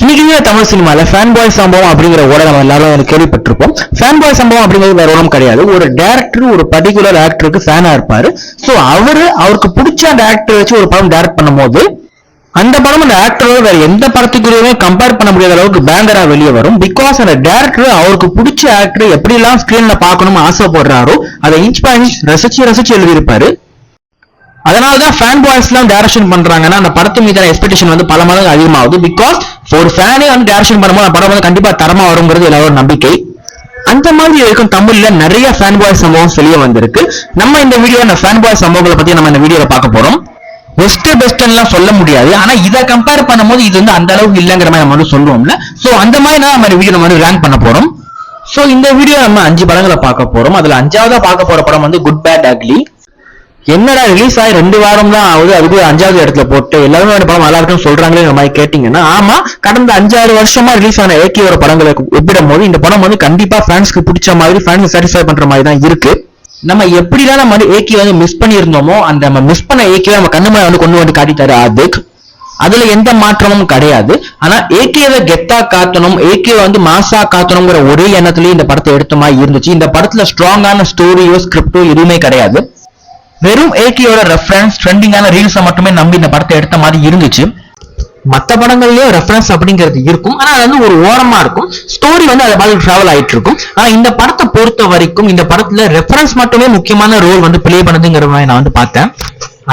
இன்னைக்கு தமிழ் சினிமால fan boy சம்பவம் அப்படிங்கிற ஓட நம்ம எல்லாரும் கேள்விப்பட்டிருப்போம். ஃபேன் பாய் சம்பவம் அப்படிங்கிறது வேற ஒன்றும் கிடையாது. ஒரு டேரக்டர் ஒரு பர்டிகுலர் ஆக்டருக்கு ஃபேனா இருப்பாரு. சோ அவருக்கு பிடிச்ச அந்த ஆக்டர் வச்சு ஒரு படம் டைரக்ட் பண்ணும்போது அந்த படம் அந்த ஆக்டரோட வேற எந்த படத்துக்குமே கம்பேர் பண்ண முடியாத அளவுக்கு பேங்கரா வெளியே வரும். பிகாஸ் அந்த டேரக்டர் அவருக்கு பிடிச்ச ஆக்டர் எப்படி எல்லாம் ஸ்கிரீன்ல பார்க்கணும்னு ஆசைப்படுறாரோ அதை இன்ச் பை இன்ச் ரசிச்சு எழுதியிருப்பாரு. அதனாலதான் ஃபேன் பாய்ஸ் எல்லாம் டைரக்ஷன் பண்றாங்கன்னா அந்த படத்து மீதான எக்ஸ்பெக்டேஷன் வந்து பல மடங்கு அதிகமாகுது. பிகாஸ் ஒரு ஃபேனே வந்து டைரக்ஷன் பண்ணும்போது படம் வந்து கண்டிப்பா தரமா வருங்கிறது எல்லாரும் நம்பிக்கை. அந்த மாதிரி வரைக்கும் தமிழ்ல நிறைய ஃபேன் பாய் சம்பவம் வெளியே வந்திருக்கு. நம்ம இந்த வீடியோ அந்த ஃபேன் பாய் சம்பவங்களை பத்தி நம்ம இந்த வீடியோல பார்க்க போறோம். பெஸ்ட் எல்லாம் சொல்ல முடியாது, ஆனா இதை கம்பேர் பண்ணும்போது இது வந்து அந்த அளவுக்கு இல்லங்கிற மாதிரி நம்ம வந்து சொல்லுவோம்ல. சோ அந்த மாதிரி நம்ம வீடியோ நம்ம வந்து ரேங்க் பண்ண போறோம். சோ இந்த வீடியோ நம்ம 5 படங்களை பார்க்க போறோம். அதுல 5ஆவதா பார்க்க போற படம் வந்து குட் பேட் அக்லி. என்னடா ரிலீஸ் ஆகி 2 வாரம் தான் ஆகுது, அதுக்கு 5வது இடத்துல போட்டு எல்லாருமே அந்த படம் நல்லா இருக்குன்னு சொல்றாங்களே இந்த மாதிரி கேட்டீங்கன்னா, ஆமா, கடந்த 5-6 வருஷமா ரிலீஸ் ஆன ஏகேயோட படங்களை ஒப்பிடும் போது இந்த படம் வந்து கண்டிப்பா ஃபேன்ஸ்க்கு பிடிச்ச மாதிரி ஃபேன்ஸ் சாட்டிஸ்ஃபை பண்ற மாதிரி தான் இருக்கு. நம்ம எப்படிலாம் நம்ம ஏகே வந்து மிஸ் பண்ணியிருந்தோமோ அந்த நம்ம மிஸ் பண்ண ஏகே நம்ம கண்ணு முன்னாடி வந்து கொண்டு வந்து காட்டிட்டாரு ஆதிக். அதுல எந்த மாற்றமும் கிடையாது. ஆனா ஏகேவை கெத்தா காத்தணும், ஏகேவை வந்து மாசா காத்தணுங்கிற ஒரே எண்ணத்திலேயே இந்த படத்தை எடுத்த மாதிரி இருந்துச்சு. இந்த படத்துல ஸ்ட்ராங்கான ஸ்டோரியோ ஸ்கிரிப்டோ எதுவுமே கிடையாது. வெறும் ஏகேயோட ரெஃபரன்ஸ் ட்ரெண்டிங்கான ரீல்ஸை மட்டுமே நம்பி இந்த படத்தை எடுத்த மாதிரி இருந்துச்சு. மற்ற படங்கள்லயும் ரெஃபரன்ஸ் அப்படிங்கிறது இருக்கும், ஆனா அது வந்து ஒரு ஓரமா இருக்கும். ஸ்டோரி வந்து அதை மாதிரி டிராவல் ஆயிட்டு இருக்கும். ஆனா இந்த படத்தை பொறுத்த வரைக்கும் இந்த படத்துல ரெஃபரன்ஸ் மட்டுமே முக்கியமான ரோல் வந்து பிளே பண்ணுதுங்கிற மாதிரி நான் வந்து பார்த்தேன்.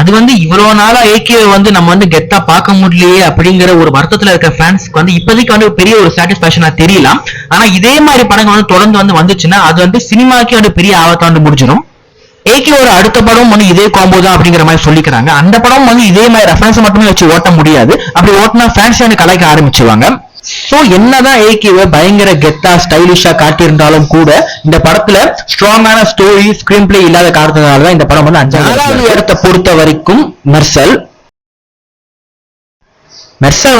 அது வந்து இவ்வளவு நாளா ஏகே வந்து நம்ம வந்து கெத்தா பார்க்க முடியலையே அப்படிங்கிற ஒரு வருத்தத்துல இருக்க ஃபேன்ஸ்க்கு வந்து இப்போதைக்கு வந்து பெரிய ஒரு சாட்டிஸ்பாக்சனா தெரியலாம். ஆனா இதே மாதிரி படங்கள் வந்து தொடர்ந்து வந்து வந்துச்சுன்னா அது வந்து சினிமாக்கே வந்து பெரிய ஆபத்தா வந்து முடிஞ்சிடும். ஏகேவோட அடுத்த படம் வந்து இதே காம்போ தான் அப்படிங்கிற மாதிரி சொல்லிக்கிறாங்க. அந்த படம் வந்து இதே மாதிரி ரெஃபரன்ஸ் மட்டுமே வச்சு ஓட்ட முடியாது. அப்படி ஓட்டினா ஃபேன்ஸ் வந்து கலாய்க்க ஆரம்பிச்சுவாங்க. சோ என்னதான் ஏகேவை பயங்கர கெத்தா ஸ்டைலிஷா காட்டியிருந்தாலும் கூட இந்த படத்துல ஸ்ட்ராங்கான ஸ்டோரி ஸ்கிரீன் பிளே இல்லாத காரணத்தினாலதான் இந்த படம் வந்து 5வது இடத்தை பொறுத்த வரைக்கும் மெர்சல்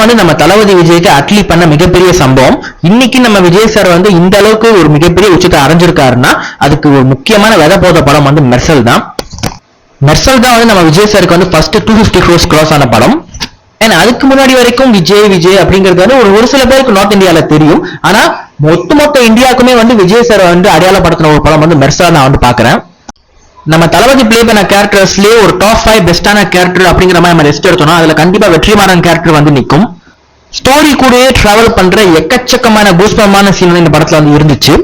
வந்து நம்ம தளபதி விஜய்க்கு அட்லி பண்ண மிகப்பெரிய சம்பவம். இன்னைக்கு நம்ம விஜய் சார் வந்து இந்த அளவுக்கு ஒரு மிகப்பெரிய உச்சத்தை அடைஞ்சிருக்காருன்னா அதுக்கு ஒரு முக்கியமான விதை போத படம் வந்து மெர்சல் தான். மெர்சல் தான் வந்து நம்ம விஜய் சாருக்கு வந்து ஃபர்ஸ்ட் 250 crores கிராஸ் ஆன படம். ஏன்னா அதுக்கு முன்னாடி வரைக்கும் விஜய் அப்படிங்கிறது வந்து ஒரு சில பேருக்கு நார்த் இந்தியால தெரியும். ஆனா மொத்த இந்தியாவுக்குமே வந்து விஜய் சார் வந்து அடையாளப்படுத்தின ஒரு படம் வந்து மெர்சல் நான் வந்து பாக்குறேன். நம்ம தளபதி பிளே பண்ண கேரக்டர்ஸ்லயே ஒரு டாப் 5 பெஸ்டான கேரக்டர் அப்படிங்கிற மாதிரி நம்ம லிஸ்ட் எடுத்தோம்னா அதுல கண்டிப்பா வெற்றிமாறன் கேரக்டர் வந்து நிற்கும். ஸ்டோரி கூடயே டிராவல் பண்ற எக்கச்சக்கமான கூஸ்பமான சீன் இந்த படத்துல வந்து இருந்துச்சு.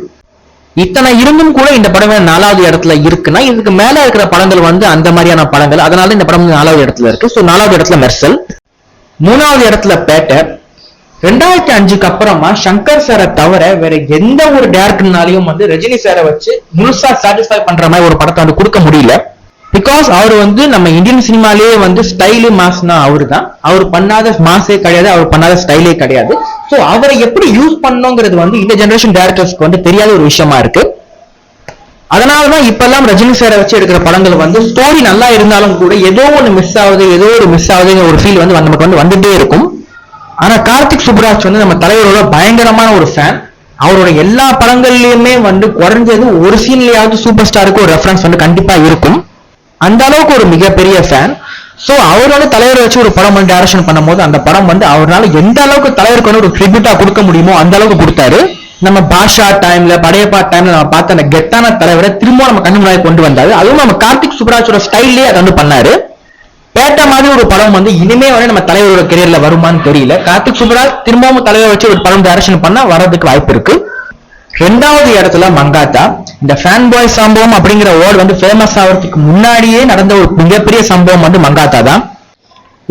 இத்தனை இருந்தும் கூட இந்த படம் 4வது இடத்துல இருக்குன்னா இதுக்கு மேல இருக்கிற படங்கள் வந்து அந்த மாதிரியான படங்கள். அதனால இந்த படம் 4வது இடத்துல இருக்கு. சோ 4வது இடத்துல மெர்சல், 3வது இடத்துல பேட்டை. 2005க்கு அப்புறமா சங்கர் சாரை தவிர வேற எந்த ஒரு டேரக்டர்னாலையும் வந்து ரஜினி சாரை வச்சு முழுசா சாட்டிஸ்ஃபை பண்ற மாதிரி ஒரு படத்தை வந்து கொடுக்க முடியல. பிகாஸ் அவர் வந்து நம்ம இந்தியன் சினிமாலேயே வந்து ஸ்டைலு மாஸ்னா அவரு தான். அவர் பண்ணாத மாஸே கிடையாது, அவர் பண்ணாத ஸ்டைலே கிடையாது. சோ அவரை எப்படி யூஸ் பண்ணணுங்கிறது வந்து இந்த ஜெனரேஷன் டேரக்டர்ஸ்க்கு வந்து தெரியாத ஒரு விஷயமா இருக்கு. அதனாலதான் இப்ப எல்லாம் ரஜினி சாரை வச்சு எடுக்கிற படங்கள் வந்து ஸ்டோரி நல்லா இருந்தாலும் கூட ஏதோ ஒரு மிஸ் ஆகுதுங்கிற ஒரு ஃபீல் வந்து நமக்கு வந்து வந்துட்டே இருக்கும். ஆனா கார்த்திக் சுப்புராஜ் வந்து நம்ம தலைவரோட பயங்கரமான ஒரு ஃபேன். அவரோட எல்லா படங்கள்லயுமே வந்து குறைஞ்சது ஒரு சீன்லயாவது சூப்பர் ஸ்டாருக்கு ஒரு ரெஃபரன்ஸ் வந்து கண்டிப்பா இருக்கும். அந்த அளவுக்கு ஒரு மிகப்பெரிய ஃபேன். சோ அவர் வந்து தலைவரை வச்சு ஒரு படம் வந்து டைரக்ஷன் பண்ணும்போது அந்த படம் வந்து அவரால் எந்த அளவுக்கு தலைவருக்கு வந்து ஒரு ட்ரிபியூட்டா கொடுக்க முடியுமோ அந்த அளவுக்கு கொடுத்தாரு. நம்ம பாஷா டைம்ல படையப்பா டைம்ல நம்ம பார்த்த அந்த கெத்தான தலைவரை திரும்ப நம்ம கண்ணு முன்னாடி கொண்டு வந்தாரு. அதுவும் நம்ம கார்த்திக் சுப்புராஜோட ஸ்டைல்லே அதை வந்து பண்ணாரு. பேட்ட மாதிரி ஒரு படம் வந்து இனிமே வந்து நம்ம தலைவரோட கெரியர்ல வருமானு தெரியல. கார்த்திக் சுப்புராஜ் திரும்பவும் தலைவர் வச்சு ஒரு படம் டைரக்ஷன் பண்ணா வரதுக்கு வாய்ப்பு இருக்கு. 2வது இடத்துல மங்காத்தா. இந்த ஃபேன் பாய் சம்பவம் அப்படிங்கிற வேர்ட் வந்து ஃபேமஸ் ஆகிறதுக்கு முன்னாடியே நடந்த ஒரு மிகப்பெரிய சம்பவம் வந்து மங்காத்தா தான்.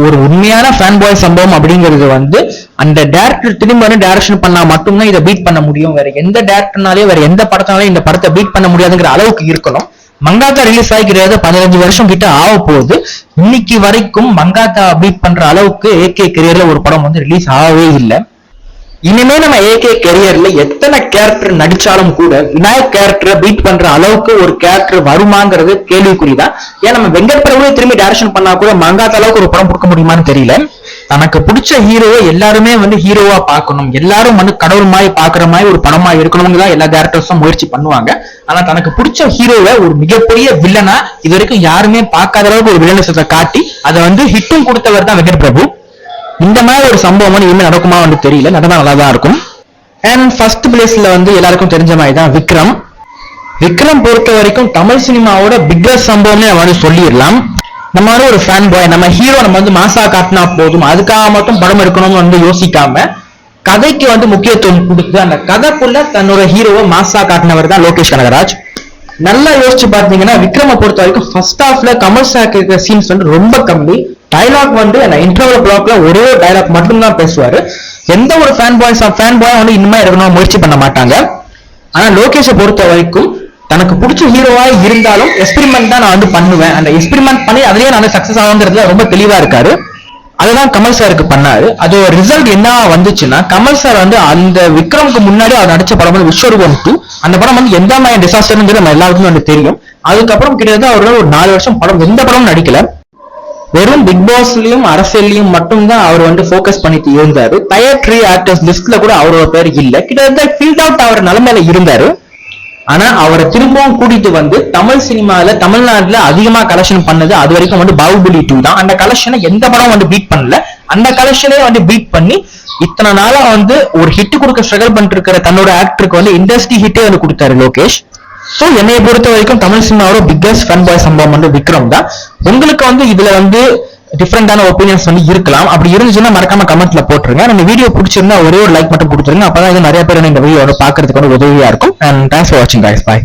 ஒரு உண்மையான ஃபேன் பாய் சம்பவம் அப்படிங்கிறது வந்து அந்த டேரக்டர் திரும்ப வந்து டைரக்ஷன் பண்ணா மட்டும்தான் இதை பீட் பண்ண முடியும். வேற எந்த டேரக்டர்னாலேயும் வேற எந்த படத்தினாலையும் இந்த படத்தை பீட் பண்ண முடியாதுங்கிற அளவுக்கு இருக்கணும். மங்காத்தா ரிலீஸ் ஆகிக்கிறது 15 வருஷம் கிட்ட ஆக போகுது. இன்னைக்கு வரைக்கும் மங்காத்தா பீட் பண்ற அளவுக்கு ஏகே கெரியர்ல ஒரு படம் வந்து ரிலீஸ் ஆகவே இல்லை. இனிமே நம்ம ஏகே கெரியர்ல எத்தனை கேரக்டர் நடிச்சாலும் கூட விநாயக் கேரக்டரை பீட் பண்ற அளவுக்கு ஒரு கேரக்டர் வருமாங்கிறது கேள்விக்குறிதான். ஏன் நம்ம வெங்கட் பிரபுவே திரும்பி டைரக்ஷன் பண்ணா கூட மங்காத்தா அளவுக்கு ஒரு படம் கொடுக்க முடியுமான்னு தெரியல. தனக்கு பிடிச்ச ஹீரோவை எல்லாருமே வந்து ஹீரோவா பார்க்கணும், எல்லாரும் வந்து கடவுள் மாதிரி பாக்குற மாதிரி ஒரு படமா இருக்கணும்னு தான் எல்லா டேரக்டர்ஸும் முயற்சி பண்ணுவாங்க. ஆனா தனக்கு பிடிச்ச ஹீரோவை ஒரு மிகப்பெரிய வில்லனா இது வரைக்கும் யாருமே பார்க்காத அளவுக்கு ஒரு வில்லனிசத்தை காட்டி அதை வந்து ஹிட்டும் கொடுத்தவர் தான் வெங்கட் பிரபு. இந்த மாதிரி ஒரு சம்பவம் வந்து இனிமே நடக்குமா வந்து தெரியல, நடந்தா நல்லா தான் இருக்கும். அண்ட் ஃபர்ஸ்ட் பிளேஸ்ல வந்து எல்லாருக்கும் தெரிஞ்ச மாதிரி தான் விக்ரம். விக்ரம் பொறுத்த வரைக்கும் தமிழ் சினிமாவோட பிக்கஸ்ட் சம்பவம்னு நம்ம வந்து சொல்லிடலாம். நம்ம வந்து ஒரு ஃபேன் பாய், நம்ம ஹீரோ நம்ம வந்து மாசா காட்டினா போதும், அதுக்காக மட்டும் படம் எடுக்கணும்னு வந்து யோசிக்காம கதைக்கு வந்து முக்கியத்துவம் கொடுத்து அந்த கதைக்குள்ள தன்னோட ஹீரோவை மாசா காட்டினவர் தான் லோகேஷ் கனகராஜ். நல்லா யோசிச்சு பாத்தீங்கன்னா விக்ரம பொறுத்த வரைக்கும் ஃபர்ஸ்ட் ஹாஃப்ல கமல் சார் இருக்கிற சீன்ஸ் வந்து ரொம்ப கம்மி. டைலாக் வந்து அந்த இன்டர்வல் பிளாக்ல ஒரே டைலாக் மட்டும் தான் பேசுவாரு. எந்த ஒரு ஃபேன் பாய் வந்து இனிமே இருக்கணும் முயற்சி பண்ண மாட்டாங்க. ஆனா லோகேஷை பொறுத்த வரைக்கும் தனக்கு பிடிச்ச ஹீரோவா இருந்தாலும் எக்ஸ்பெரிமெண்ட் தான் நான் வந்து பண்ணுவேன், அந்த எக்ஸ்பெரிமெண்ட் பண்ணி அதுலயே நான் சக்சஸ் ஆகுங்கிறதுல ரொம்ப தெளிவா இருக்காரு. அதுதான் கமல் சாருக்கு பண்ணாரு. அது ஒரு ரிசல்ட் என்ன வந்துச்சுன்னா, கமல் சார் வந்து அந்த விக்ரமுக்கு முன்னாடி அவர் நடிச்ச படம் வந்து விஸ்வரூபம் 2, அந்த படம் வந்து எந்த மாதிரி டிசாஸ்டர்ங்கிறது நம்ம எல்லாருக்குமே வந்து தெரியும். அதுக்கப்புறம் கிட்டத்தட்ட அவரோட ஒரு 4 வருஷம் படம் எந்த படமும் நடிக்கல. வெறும் பிக் பாஸ்லயும் அரசியலையும் மட்டும்தான் அவர் வந்து போக்கஸ் பண்ணிட்டு இருந்தாரு. டயர் 3 ஆக்டர்ஸ் லிஸ்ட்ல கூட அவரோட பேர் இல்ல. கிட்டத்தட்ட ஃபீல்ட் அவுட் அவர் நிலைமையில இருந்தாரு. ஆனா அவரை திரும்பவும் கூட்டிட்டு வந்து தமிழ் சினிமால தமிழ்நாட்டுல அதிகமா கலெக்ஷன் பண்ணது அது வரைக்கும் வந்து பாகுபலி 2 தான். அந்த கலெக்ஷனை எந்த படம் வந்து பீட் பண்ணல. அந்த கலெக்ஷனே வந்து பீட் பண்ணி இத்தனை நாளா வந்து ஒரு ஹிட் கொடுக்க ஸ்ட்ரகிள் பண்ணிட்டு இருக்கிற தன்னோட ஆக்டருக்கு வந்து இண்டஸ்ட்ரி ஹிட்டே வந்து கொடுத்தாரு லோகேஷ். சோ என்னை பொறுத்த வரைக்கும் தமிழ் சினிமாவோட பிக்கஸ்ட் ஃபன் பாய் சம்பவம் வந்து விக்ரம் தான். உங்களுக்கு வந்து இதுல வந்து டிஃப்ரெண்டான ஒப்பீனியன்ஸ் வந்து இருக்கலாம். அப்படி இருந்துச்சுன்னா மறக்காம கமெண்ட்ல போட்டுருங்க. இந்த வீடியோ பிடிச்சிருந்தா ஒரே ஒரு லைக் மட்டும் கொடுத்துருங்க. அப்பதான் நிறைய பேர் இந்த வீடியோ பாக்குறதுக்கு வந்து உதவியா இருக்கும். அண்ட் தேங்க்ஸ் ஃபார் வாட்சிங் கைஸ். பை.